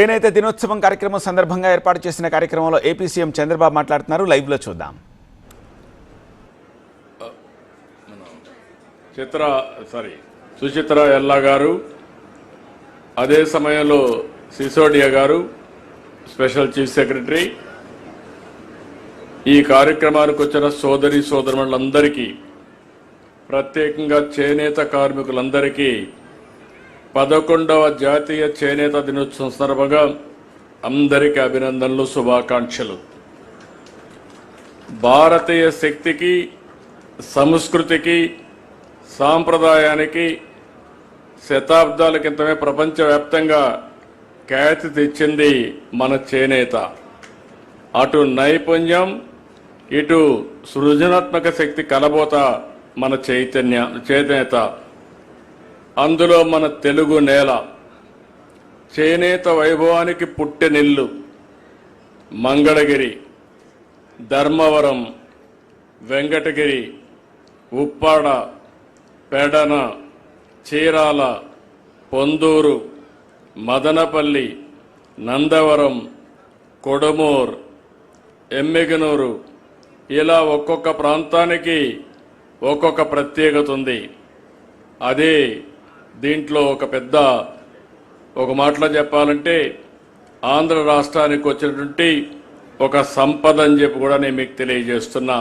చేనేత దినోత్సవం కార్యక్రమం సందర్భంగా ఏర్పాటు చేసిన కార్యక్రమంలో ఏపీ సీఎం చంద్రబాబు మాట్లాడుతున్నారు. లైవ్ లో చూద్దాం. సుచిత్ర ఎల్లా గారు, అదే సమయంలో సిసోడియా గారు స్పెషల్ చీఫ్ సెక్రటరీ, ఈ కార్యక్రమానికి వచ్చిన సోదరి సోదరులందరికీ, ప్రత్యేకంగా చేనేత కార్మికులందరికీ 11వ జాతీయ చేనేత దినోత్సవం సందర్భంగా అందరికీ అభినందనలు, శుభాకాంక్షలు. భారతీయ శక్తికి, సంస్కృతికి, సాంప్రదాయానికి శతాబ్దాల క్రితమే ప్రపంచవ్యాప్తంగా ఖ్యాతి తెచ్చింది మన చేనేత. అటు నైపుణ్యం, ఇటు సృజనాత్మక శక్తి కలబోత మన చేనేత. అందులో మన తెలుగు నేల చేనేత వైభవానికి పుట్టెనిల్లు. మంగళగిరి, ధర్మవరం, వెంకటగిరి, ఉప్పాడ, పెడన, చీరాల, పొందూరు, మదనపల్లి, నందవరం, కొడమూర్, ఎమ్మిగనూరు, ఇలా ఒక్కొక్క ప్రాంతానికి ఒక్కొక్క ప్రత్యేకత ఉంది. అదే దీంట్లో ఒక మాటలో చెప్పాలంటే ఆంధ్ర రాష్ట్రానికి వచ్చినటువంటి ఒక సంపద అని చెప్పి కూడా నేను మీకు తెలియజేస్తున్నా.